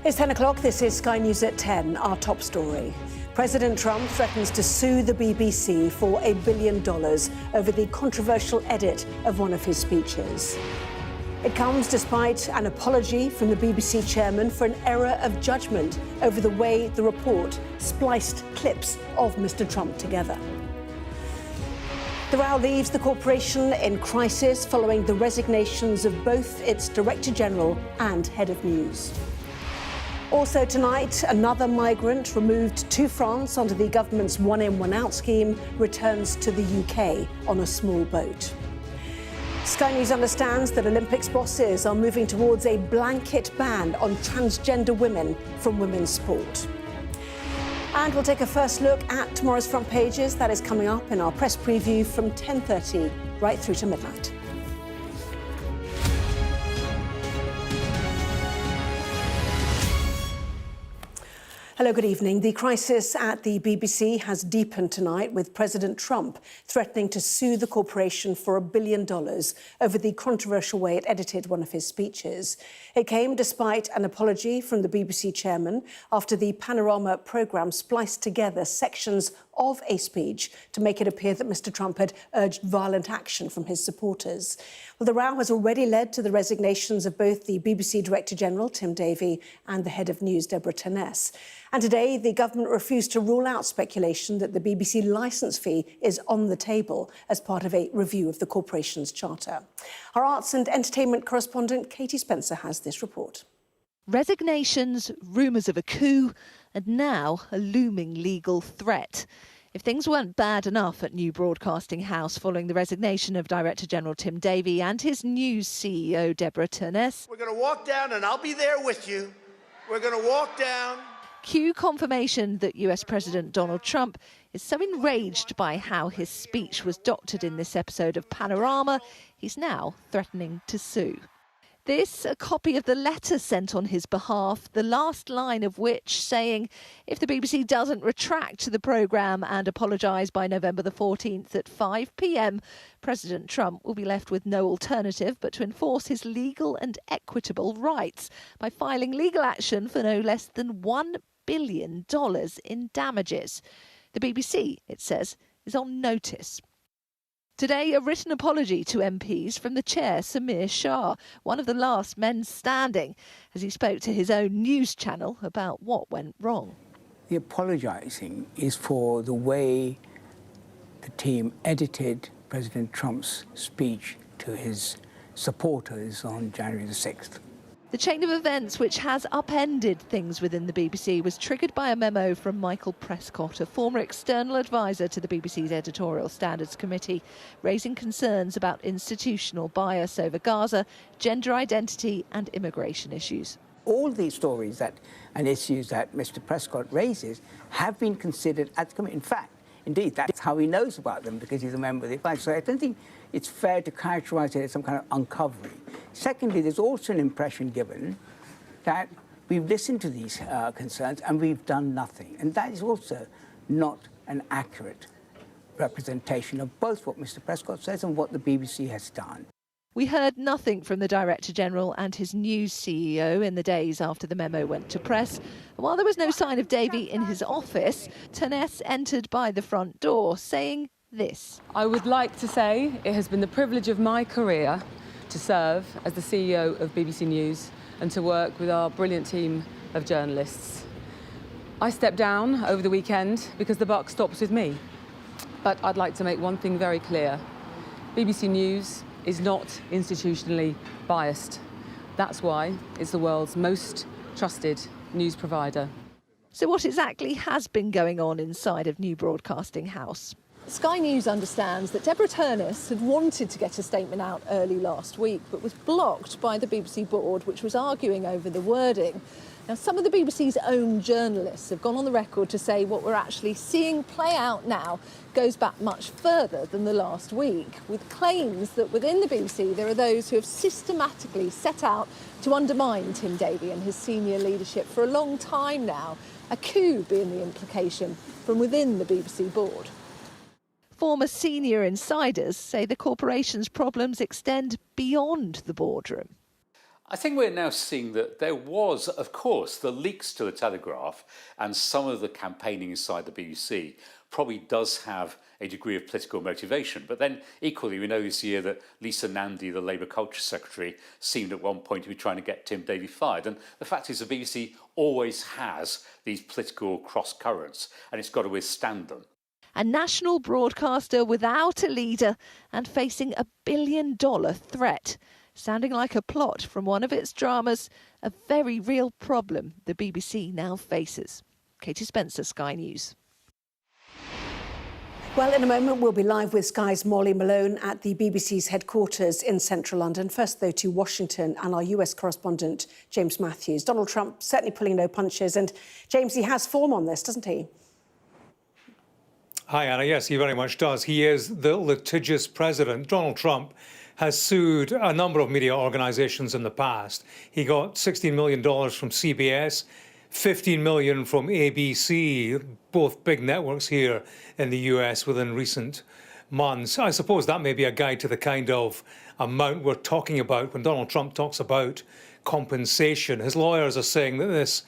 It's 10 o'clock. This is Sky News at 10. Our top story. President Trump threatens to sue the BBC for $1 billion over the controversial edit of one of his speeches. It comes despite an apology from the BBC chairman for an error of judgment over the way the report spliced clips of Mr. Trump together. The row leaves the corporation in crisis following the resignations of both its Director General and Head of News. Also tonight, another migrant removed to France under the government's one-in, one-out scheme returns to the UK on a small boat. Sky News understands that Olympics bosses are moving towards a blanket ban on transgender women from women's sport. And we'll take a first look at tomorrow's front pages. That is coming up in our press preview from 10:30 right through to midnight. Hello, good evening. The crisis at the BBC has deepened tonight, with President Trump threatening to sue the corporation for $1 billion over the controversial way it edited one of his speeches. It came despite an apology from the BBC chairman after the Panorama programme spliced together sections of a speech to make it appear that Mr. Trump had urged violent action from his supporters. Well, the row has already led to the resignations of both the BBC Director General, Tim Davie, and the Head of News, Deborah Turness. And today, the government refused to rule out speculation that the BBC licence fee is on the table as part of a review of the corporation's charter. Our arts and entertainment correspondent, Katie Spencer, has this report. Resignations, rumours of a coup, and now a looming legal threat. If things weren't bad enough at New Broadcasting House following the resignation of Director General Tim Davie and his news CEO, Deborah Turness, we're going to walk down and I'll be there with you. We're going to walk down. Cue confirmation that US President Donald Trump is so enraged by how his speech was doctored in this episode of Panorama, he's now threatening to sue. This, a copy of the letter sent on his behalf, the last line of which saying, if the BBC doesn't retract the programme and apologise by November the 14th at 5 p.m, President Trump will be left with no alternative but to enforce his legal and equitable rights by filing legal action for no less than $1 billion in damages. The BBC, it says, is on notice. Today, a written apology to MPs from the chair, Samir Shah, one of the last men standing, as he spoke to his own news channel about what went wrong. The apologising is for the way the team edited President Trump's speech to his supporters on January the 6th. The chain of events which has upended things within the BBC was triggered by a memo from Michael Prescott, a former external advisor to the BBC's Editorial Standards Committee, raising concerns about institutional bias over Gaza, gender identity and immigration issues. All these stories and issues that Mr. Prescott raises have been considered at the committee. In fact, indeed, that's how he knows about them, because he's a member of the advisory. So I don't think it's fair to characterise it as some kind of uncovery. Secondly, there's also an impression given that we've listened to these concerns and we've done nothing. And that is also not an accurate representation of both what Mr. Prescott says and what the BBC has done. We heard nothing from the Director General and his news CEO in the days after the memo went to press. And while there was no sign of Davie in his office, Turness entered by the front door saying this. I would like to say it has been the privilege of my career to serve as the CEO of BBC News and to work with our brilliant team of journalists. I stepped down over the weekend because the buck stops with me. But I'd like to make one thing very clear. BBC News is not institutionally biased. That's why it's the world's most trusted news provider. So what exactly has been going on inside of New Broadcasting House? Sky News understands that Deborah Turness had wanted to get a statement out early last week, but was blocked by the BBC board, which was arguing over the wording. Now, some of the BBC's own journalists have gone on the record to say what we're actually seeing play out now goes back much further than the last week, with claims that within the BBC there are those who have systematically set out to undermine Tim Davie and his senior leadership for a long time now, a coup being the implication from within the BBC board. Former senior insiders say the corporation's problems extend beyond the boardroom. I think we're now seeing that there was, of course, the leaks to the Telegraph and some of the campaigning inside the BBC probably does have a degree of political motivation. But then equally, we know this year that Lisa Nandy, the Labour Culture Secretary, seemed at one point to be trying to get Tim Davie fired. And the fact is the BBC always has these political cross currents and it's got to withstand them. A national broadcaster without a leader and facing $1 billion threat. Sounding like a plot from one of its dramas, a very real problem the BBC now faces. Katie Spencer, Sky News. Well, in a moment, we'll be live with Sky's Molly Malone at the BBC's headquarters in central London. First, though, to Washington and our US correspondent, James Matthews. Donald Trump certainly pulling no punches. And, James, he has form on this, doesn't he? Hi, Anna. Yes, he very much does. He is the litigious president. Donald Trump has sued a number of media organisations in the past. He got $16 million from CBS, $15 million from ABC, both big networks here in the US within recent months. I suppose that may be a guide to the kind of amount we're talking about when Donald Trump talks about compensation. His lawyers are saying that this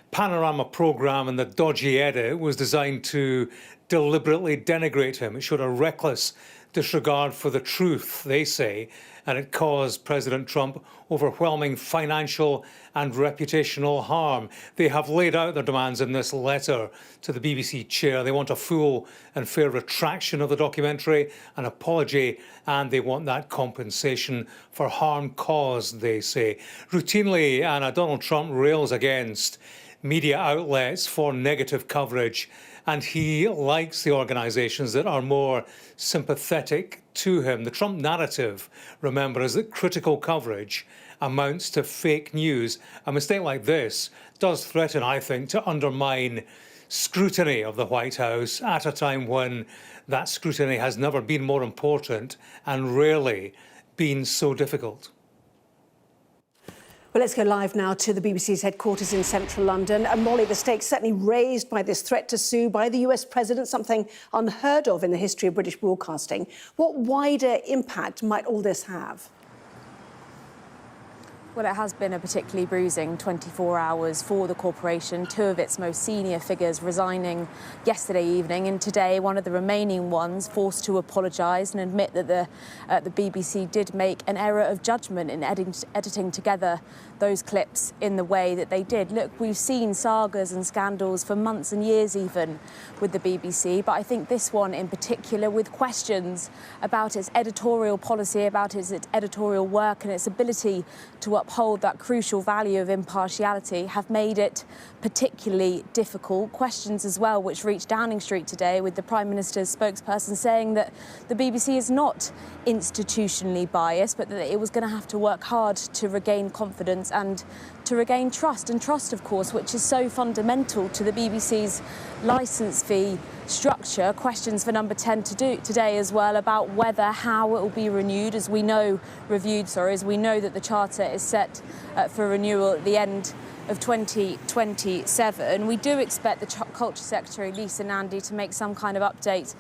Panorama programme and the dodgy edit was designed to deliberately denigrate him. It showed a reckless disregard for the truth, they say, and it caused President Trump overwhelming financial and reputational harm. They have laid out their demands in this letter to the BBC chair. They want a full and fair retraction of the documentary, an apology, and they want that compensation for harm caused, they say. Routinely, Anna, Donald Trump rails against media outlets for negative coverage, and he likes the organisations that are more sympathetic to him. The Trump narrative, remember, is that critical coverage amounts to fake news. A mistake like this does threaten, I think, to undermine scrutiny of the White House at a time when that scrutiny has never been more important and rarely been so difficult. Well, let's go live now to the BBC's headquarters in central London. And Molly, the stakes certainly raised by this threat to sue by the US president, something unheard of in the history of British broadcasting. What wider impact might all this have? Well, it has been a particularly bruising 24 hours for the corporation. Two of its most senior figures resigning yesterday evening, and today one of the remaining ones forced to apologise and admit that the BBC did make an error of judgment in editing together those clips in the way that they did. Look, we've seen sagas and scandals for months and years even with the BBC, but I think this one in particular, with questions about its editorial policy, about its editorial work and its ability to uphold that crucial value of impartiality, have made it particularly difficult. Questions as well which reached Downing Street today, with the Prime Minister's spokesperson saying that the BBC is not institutionally biased, but that it was going to have to work hard to regain confidence and to regain trust. And trust, of course, which is so fundamental to the BBC's licence fee structure. Questions for Number 10 to do today as well about whether, how it will be renewed, as we know that the charter is set for renewal at the end of 2027. We do expect the Culture Secretary, Lisa Nandy, to make some kind of update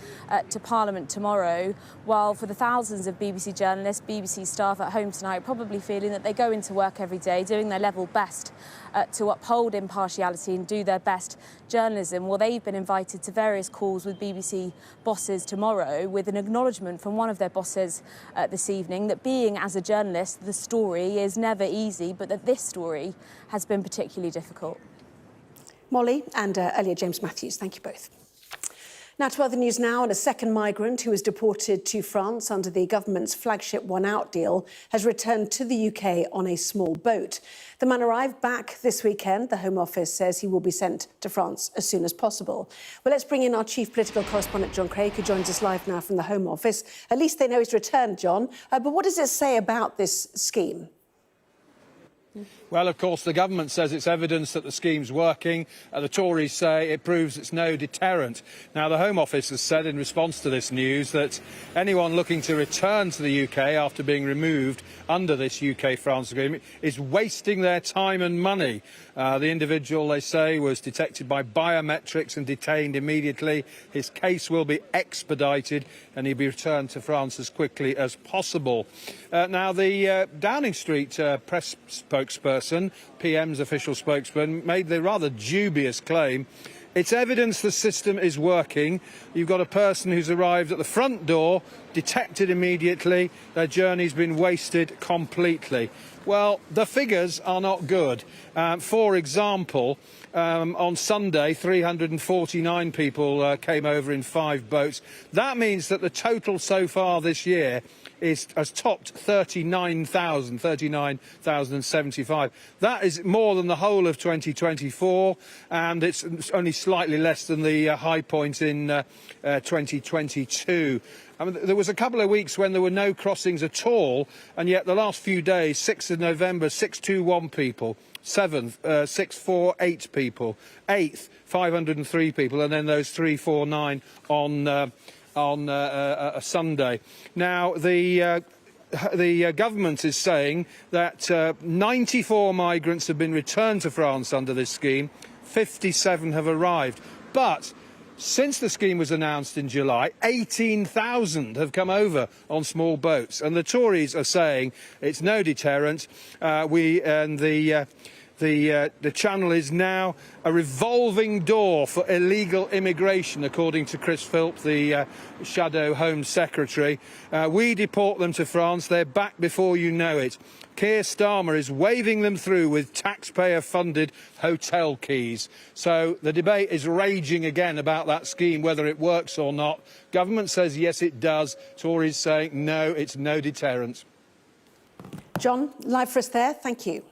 to Parliament tomorrow, while for the thousands of BBC journalists, BBC staff at home tonight, probably feeling that they go into work every day doing their level best to uphold impartiality and do their best journalism. Well, they've been invited to various calls with BBC bosses tomorrow, with an acknowledgement from one of their bosses this evening that being as a journalist, the story is never easy, but that this story has been particularly difficult. Molly and earlier James Matthews, thank you both. Now to other news now, and a second migrant who was deported to France under the government's flagship One Out deal has returned to the UK on a small boat. The man arrived back this weekend. The Home Office says he will be sent to France as soon as possible. Well, let's bring in our chief political correspondent, John Craig, who joins us live now from the Home Office. At least they know he's returned, John. But what does it say about this scheme? Well, of course, the government says it's evidence that the scheme's working. The Tories say it proves it's no deterrent. Now, the Home Office has said in response to this news that anyone looking to return to the UK after being removed under this UK-France agreement is wasting their time and money. The individual, they say, was detected by biometrics and detained immediately. His case will be expedited and he'll be returned to France as quickly as possible. Now, the Downing Street press spokesperson, PM's official spokesman, made the rather dubious claim: it's evidence the system is working. You've got a person who's arrived at the front door, detected immediately, their journey's been wasted completely. Well, the figures are not good. For example, on Sunday, 349 people came over in 5 boats. That means that the total so far this year has topped 39,075. That is more than the whole of 2024, and it's only slightly less than the high point in 2022. I mean, there was a couple of weeks when there were no crossings at all, and yet the last few days, 6th of November, 621 people, 7th, 648 people, 8th, 503 people, and then those 349 on a Sunday. Now, the government is saying that 94 migrants have been returned to France under this scheme, 57 have arrived. But since the scheme was announced in July, 18,000 have come over on small boats, and the Tories are saying it's no deterrent. The channel is now a revolving door for illegal immigration, according to Chris Philp, the Shadow Home Secretary. We deport them to France. They're back before you know it. Keir Starmer is waving them through with taxpayer-funded hotel keys. So the debate is raging again about that scheme, whether it works or not. Government says yes, it does. Tories saying no, it's no deterrent. John, live for us there. Thank you.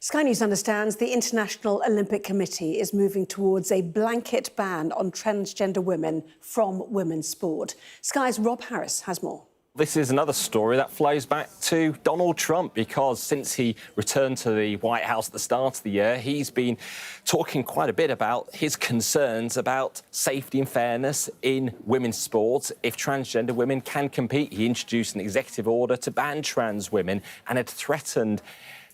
Sky News understands the International Olympic Committee is moving towards a blanket ban on transgender women from women's sport. Sky's Rob Harris has more. This is another story that flows back to Donald Trump, because since he returned to the White House at the start of the year, he's been talking quite a bit about his concerns about safety and fairness in women's sports. If transgender women can compete, he introduced an executive order to ban trans women and had threatened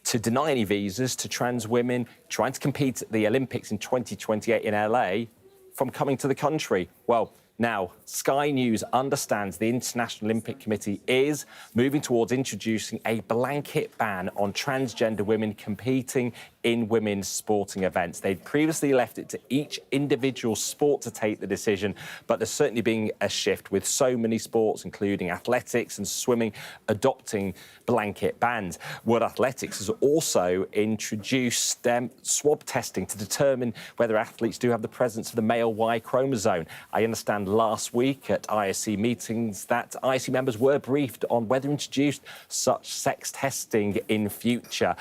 to deny any visas to trans women trying to compete at the Olympics in 2028 in LA from coming to the country. Well, now, Sky News understands the International Olympic Committee is moving towards introducing a blanket ban on transgender women competing in women's sporting events. They'd previously left it to each individual sport to take the decision, but there's certainly been a shift with so many sports, including athletics and swimming, adopting blanket bans. World Athletics has also introduced swab testing to determine whether athletes do have the presence of the male Y chromosome. I understand last week at IOC meetings that IOC members were briefed on whether to introduce such sex testing in future.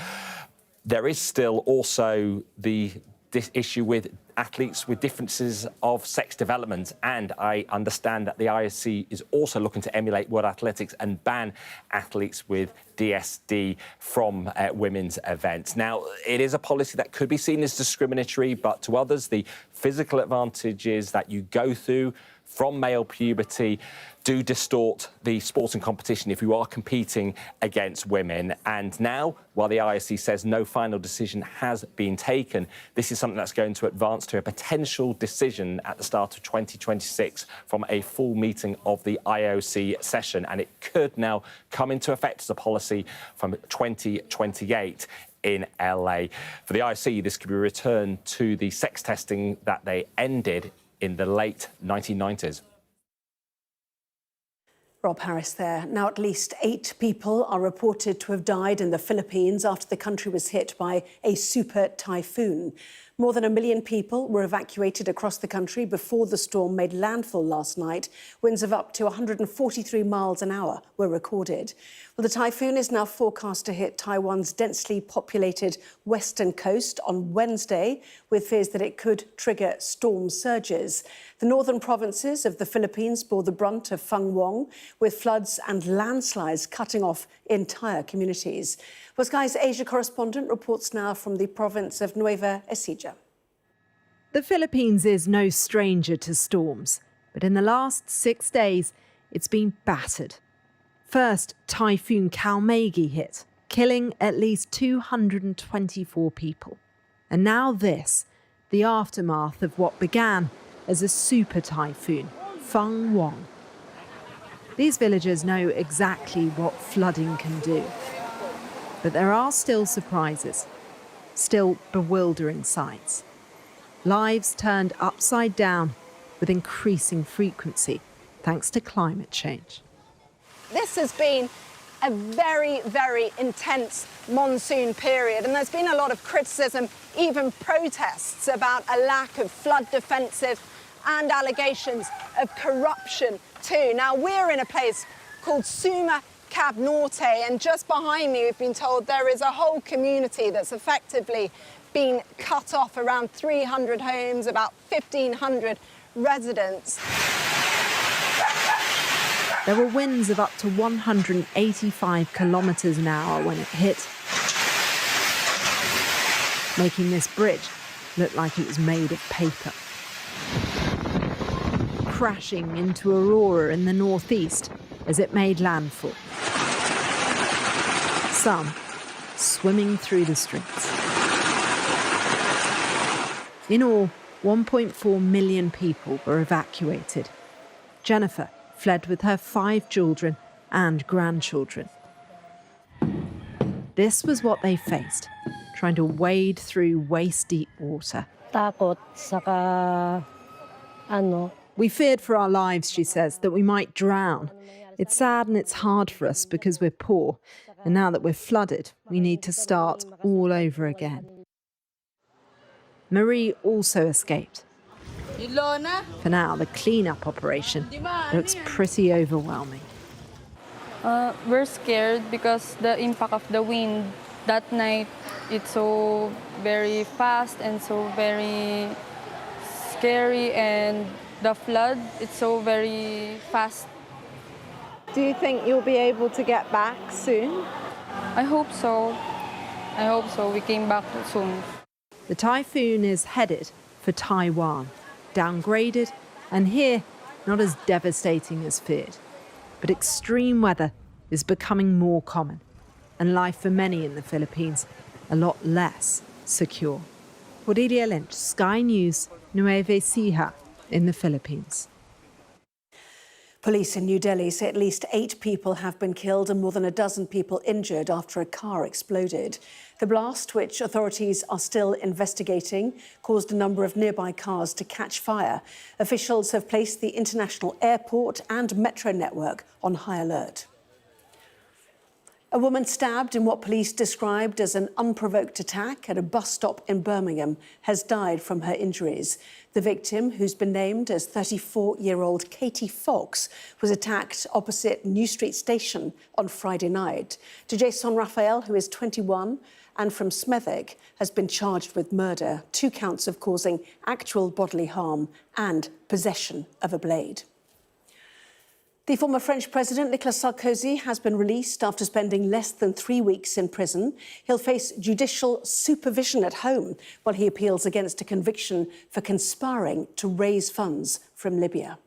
There is still also this issue with athletes with differences of sex development, and I understand that the IOC is also looking to emulate World Athletics and ban athletes with DSD from women's events. Now, it is a policy that could be seen as discriminatory, but to others, the physical advantages that you go through from male puberty do distort the sporting competition if you are competing against women. And now, while the IOC says no final decision has been taken, this is something that's going to advance to a potential decision at the start of 2026 from a full meeting of the IOC session. And it could now come into effect as a policy from 2028 in LA. For the IOC, this could be returned to the sex testing that they ended in the late 1990s. Rob Harris there. Now, at least 8 people are reported to have died in the Philippines after the country was hit by a super typhoon. More than 1 million people were evacuated across the country before the storm made landfall last night. Winds of up to 143 miles an hour were recorded. Well, the typhoon is now forecast to hit Taiwan's densely populated western coast on Wednesday, with fears that it could trigger storm surges. The northern provinces of the Philippines bore the brunt of Feng Wong, with floods and landslides cutting off entire communities. Well, Sky's Asia correspondent reports now from the province of Nueva Ecija. The Philippines is no stranger to storms, but in the last 6 days, it's been battered. First, Typhoon Kalmegi hit, killing at least 224 people. And now this, the aftermath of what began as a super typhoon, Feng Wong. These villagers know exactly what flooding can do. But there are still surprises, still bewildering sights. Lives turned upside down with increasing frequency, thanks to climate change. This has been a very, very intense monsoon period, and there's been a lot of criticism, even protests about a lack of flood defensive and allegations of corruption too. Now, we're in a place called Suma Cab Norte, and just behind me, we've been told there is a whole community that's effectively been cut off, around 300 homes, about 1,500 residents. There were winds of up to 185 kilometres an hour when it hit, making this bridge look like it was made of paper. Crashing into Aurora in the northeast as it made landfall. Some swimming through the streets. In all, 1.4 million people were evacuated. Jennifer fled with her 5 children and grandchildren. This was what they faced, trying to wade through waist-deep water. We feared for our lives, she says, that we might drown. It's sad and it's hard for us because we're poor, and now that we're flooded, we need to start all over again. Marie also escaped. For now, the clean-up operation looks pretty overwhelming. We're scared because the impact of the wind that night, it's so very fast and so very scary, and the flood, it's so very fast. Do you think you'll be able to get back soon? I hope so. I hope so. We came back soon. The typhoon is headed for Taiwan, downgraded, and here, not as devastating as feared. But extreme weather is becoming more common, and life for many in the Philippines a lot less secure. Cordelia Lynch, Sky News, Nueva Ecija in the Philippines. Police in New Delhi say at least 8 people have been killed and more than a dozen people injured after a car exploded. The blast, which authorities are still investigating, caused a number of nearby cars to catch fire. Officials have placed the international airport and metro network on high alert. A woman stabbed in what police described as an unprovoked attack at a bus stop in Birmingham has died from her injuries. The victim, who's been named as 34-year-old Katie Fox, was attacked opposite New Street Station on Friday night. Jason Raphael, who is 21 and from Smethwick, has been charged with murder, 2 counts of causing actual bodily harm and possession of a blade. The former French President Nicolas Sarkozy has been released after spending less than 3 weeks in prison. He'll face judicial supervision at home while he appeals against a conviction for conspiring to raise funds from Libya.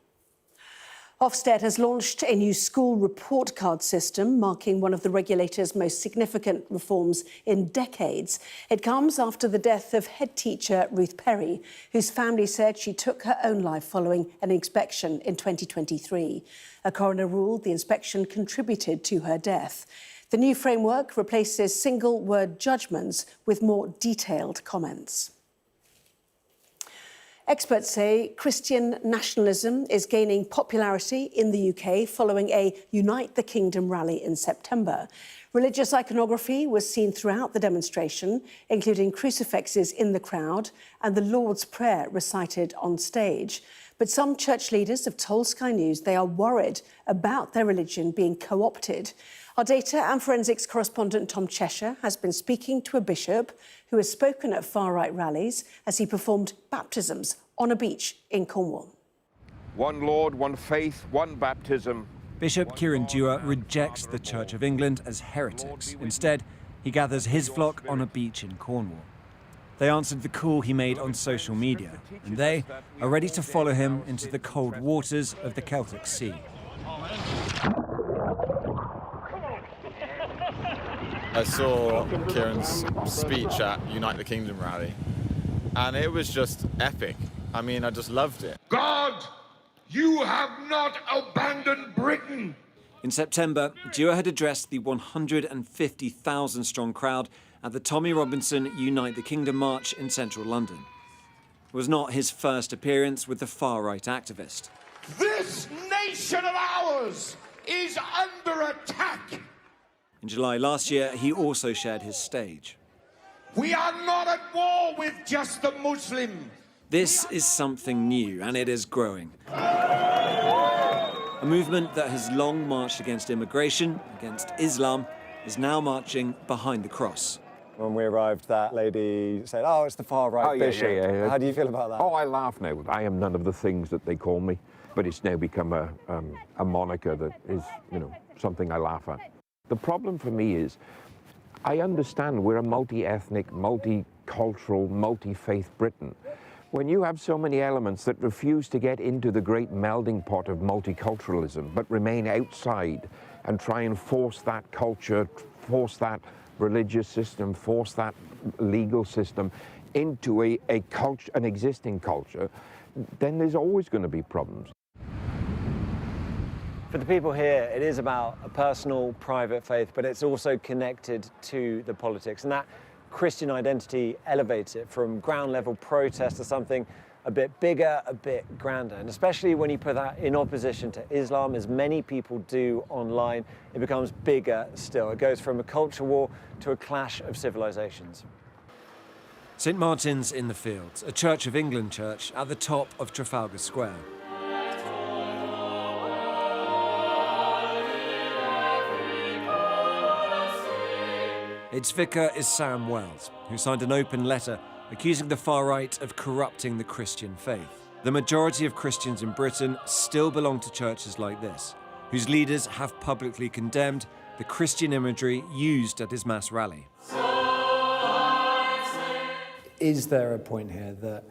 Ofsted has launched a new school report card system, marking one of the regulator's most significant reforms in decades. It comes after the death of head teacher Ruth Perry, whose family said she took her own life following an inspection in 2023. A coroner ruled the inspection contributed to her death. The new framework replaces single-word judgments with more detailed comments. Experts say Christian nationalism is gaining popularity in the UK following a Unite the Kingdom rally in September. Religious iconography was seen throughout the demonstration, including crucifixes in the crowd and the Lord's Prayer recited on stage. But some church leaders have told Sky News they are worried about their religion being co-opted. Our data and forensics correspondent Tom Cheshire has been speaking to a bishop who has spoken at far-right rallies as he performed baptisms on a beach in Cornwall. One Lord, one faith, one baptism, Bishop Kieran Dewar rejects the Church of England as heretics. Instead, he gathers his flock on a beach in Cornwall. They answered the call he made on social media, and they are ready to follow him into the cold waters of the Celtic Sea. I saw Kieran's speech at Unite the Kingdom rally, and it was just epic. I mean, I just loved it. God, you have not abandoned Britain. In September, Dewar had addressed the 150,000-strong crowd at the Tommy Robinson Unite the Kingdom march in central London. It was not his first appearance with the far-right activist. This nation of ours is under attack. In July last year, he also shared his stage. We are not at war with just the Muslim. This is something new, and it is growing. A movement that has long marched against immigration, against Islam, is now marching behind the cross. When we arrived, that lady said, "Oh, it's the far-right bishop." Yeah. How do you feel about that? Oh, I laugh now. I am none of the things that they call me, but it's now become a moniker that is, something I laugh at. The problem for me is, I understand we're a multi-ethnic, multicultural, multi-faith Britain. When you have so many elements that refuse to get into the great melding pot of multiculturalism, but remain outside and try and force that culture, force that religious system, force that legal system into an existing culture, then there's always going to be problems. For the people here, it is about a personal, private faith, but it's also connected to the politics. And that Christian identity elevates it from ground-level protest to something a bit bigger, a bit grander. And especially when you put that in opposition to Islam, as many people do online, it becomes bigger still. It goes from a culture war to a clash of civilizations. St Martin's in the Fields, a Church of England church at the top of Trafalgar Square. Its vicar is Sam Wells, who signed an open letter accusing the far right of corrupting the Christian faith. The majority of Christians in Britain still belong to churches like this, whose leaders have publicly condemned the Christian imagery used at his mass rally. Is there a point here that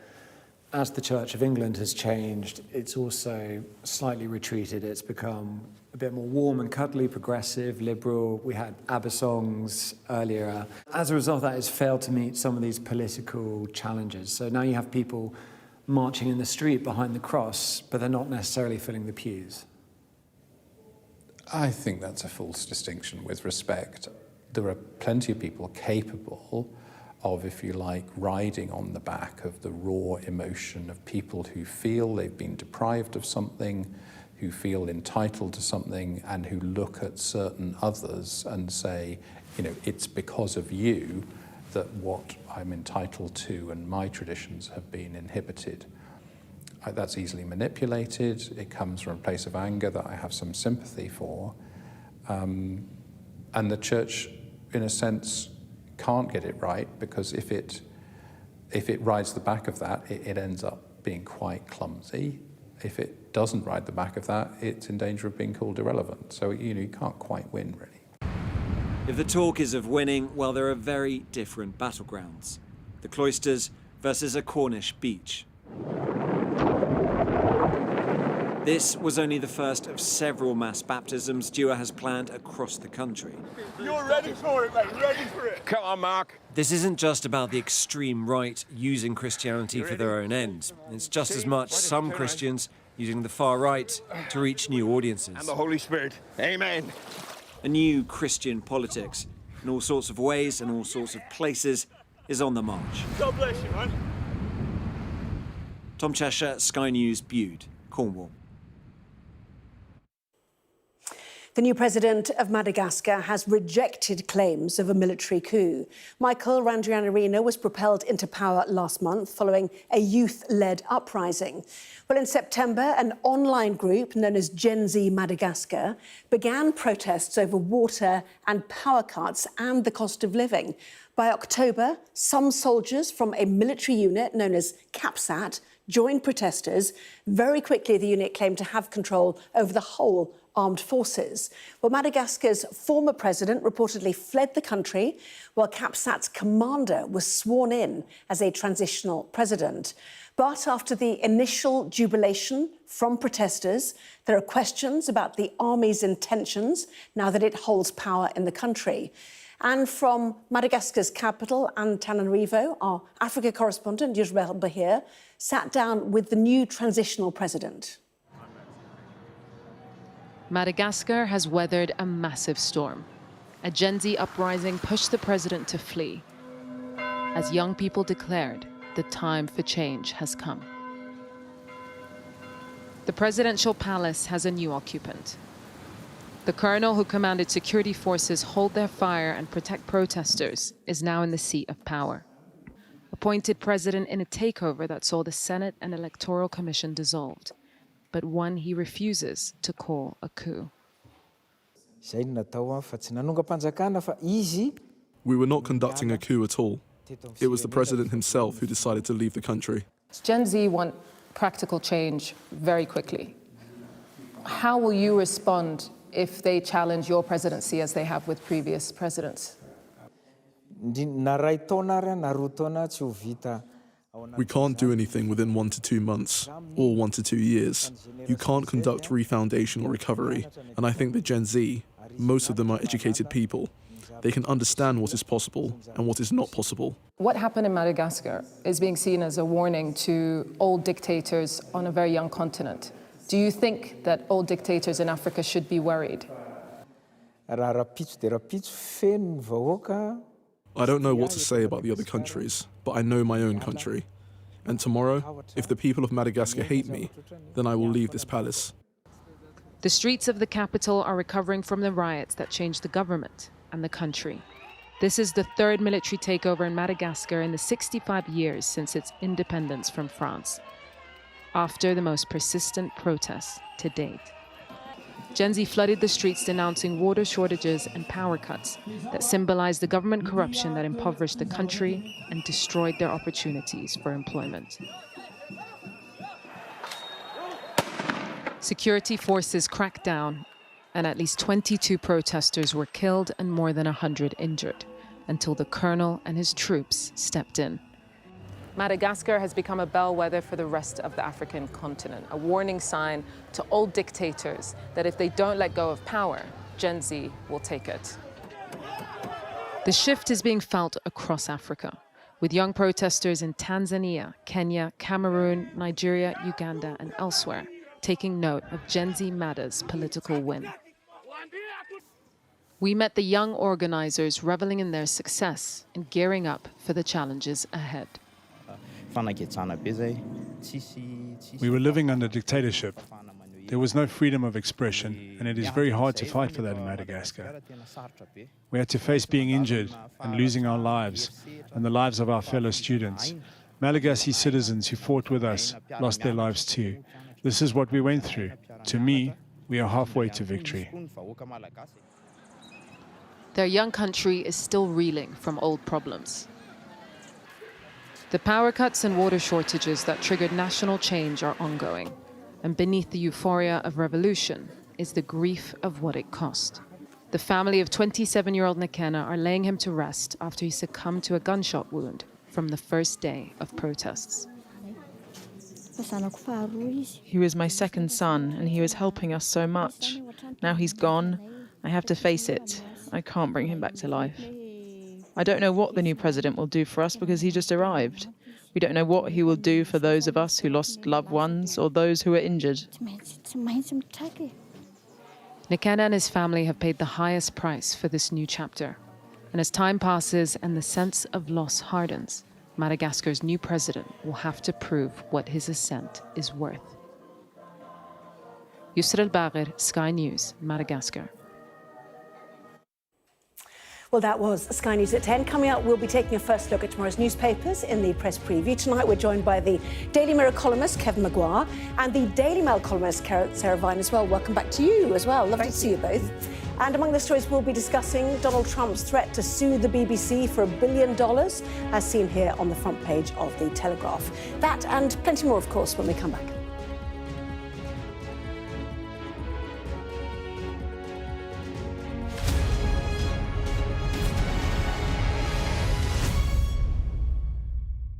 as the Church of England has changed, it's also slightly retreated, it's become a bit more warm and cuddly, progressive, liberal. We had ABBA songs earlier. As a result of that, it's failed to meet some of these political challenges. So now you have people marching in the street behind the cross, but they're not necessarily filling the pews. I think that's a false distinction with respect. There are plenty of people capable of, if you like, riding on the back of the raw emotion of people who feel they've been deprived of something, who feel entitled to something, and who look at certain others and say, it's because of you that what I'm entitled to and my traditions have been inhibited. That's easily manipulated. It comes from a place of anger that I have some sympathy for. And the church, in a sense, can't get it right, because if it rides the back of that, it ends up being quite clumsy. If it doesn't ride the back of that, it's in danger of being called irrelevant. So, you can't quite win, really. If the talk is of winning, well, there are very different battlegrounds. The cloisters versus a Cornish beach. This was only the first of several mass baptisms Dewar has planned across the country. You're ready for it, mate. Ready for it. Come on, Mark. This isn't just about the extreme right using Christianity for their own ends. It's just as much some Christians using the far right to reach new audiences. And the Holy Spirit. Amen. A new Christian politics, in all sorts of ways and all sorts of places, is on the march. God bless you, man. Tom Cheshire, Sky News, Bude, Cornwall. The new president of Madagascar has rejected claims of a military coup. Michael Randrianarina was propelled into power last month following a youth-led uprising. Well, in September, an online group known as Gen Z Madagascar began protests over water and power cuts and the cost of living. By October, some soldiers from a military unit known as CAPSAT joined protesters. Very quickly, the unit claimed to have control over the whole armed forces. Well, Madagascar's former president reportedly fled the country while Capsat's commander was sworn in as a transitional president. But after the initial jubilation from protesters, there are questions about the army's intentions now that it holds power in the country. And from Madagascar's capital, Antananarivo, our Africa correspondent, Yusrel Bahir, sat down with the new transitional president. Madagascar has weathered a massive storm. A Gen Z uprising pushed the president to flee. As young people declared, the time for change has come. The presidential palace has a new occupant. The colonel who commanded security forces hold their fire and protect protesters is now in the seat of power. Appointed president in a takeover that saw the Senate and Electoral Commission dissolved, but one he refuses to call a coup. We were not conducting a coup at all. It was the president himself who decided to leave the country. Gen Z want practical change very quickly. How will you respond if they challenge your presidency as they have with previous presidents? We can't do anything within 1 to 2 months, or 1 to 2 years. You can't conduct refoundation or recovery. And I think the Gen Z, most of them are educated people. They can understand what is possible and what is not possible. What happened in Madagascar is being seen as a warning to old dictators on a very young continent. Do you think that old dictators in Africa should be worried? I don't know what to say about the other countries, but I know my own country. And tomorrow, if the people of Madagascar hate me, then I will leave this palace. The streets of the capital are recovering from the riots that changed the government and the country. This is the third military takeover in Madagascar in the 65 years since its independence from France, after the most persistent protests to date. Gen Z flooded the streets denouncing water shortages and power cuts that symbolized the government corruption that impoverished the country and destroyed their opportunities for employment. Security forces cracked down, and at least 22 protesters were killed and more than 100 injured, until the colonel and his troops stepped in. Madagascar has become a bellwether for the rest of the African continent, a warning sign to old dictators that if they don't let go of power, Gen Z will take it. The shift is being felt across Africa, with young protesters in Tanzania, Kenya, Cameroon, Nigeria, Uganda, and elsewhere taking note of Gen Z Mada's political win. We met the young organizers reveling in their success and gearing up for the challenges ahead. We were living under dictatorship. There was no freedom of expression, and it is very hard to fight for that in Madagascar. We had to face being injured and losing our lives and the lives of our fellow students. Malagasy citizens who fought with us lost their lives too. This is what we went through. To me, we are halfway to victory. Their young country is still reeling from old problems. The power cuts and water shortages that triggered national change are ongoing. And beneath the euphoria of revolution is the grief of what it cost. The family of 27-year-old Nekena are laying him to rest after he succumbed to a gunshot wound from the first day of protests. He was my second son, and he was helping us so much. Now he's gone. I have to face it. I can't bring him back to life. I don't know what the new president will do for us because he just arrived. We don't know what he will do for those of us who lost loved ones or those who were injured. Nekena and his family have paid the highest price for this new chapter. And as time passes and the sense of loss hardens, Madagascar's new president will have to prove what his ascent is worth. Yusrel Bahir, Sky News, Madagascar. Well, that was Sky News at 10. Coming up, we'll be taking a first look at tomorrow's newspapers in the press preview. Tonight, we're joined by the Daily Mirror columnist, Kevin Maguire, and the Daily Mail columnist, Sarah Vine, as well. Welcome back to you as well. Lovely to see you both. And among the stories we'll be discussing, Donald Trump's threat to sue the BBC for $1 billion, as seen here on the front page of The Telegraph. That and plenty more, of course, when we come back.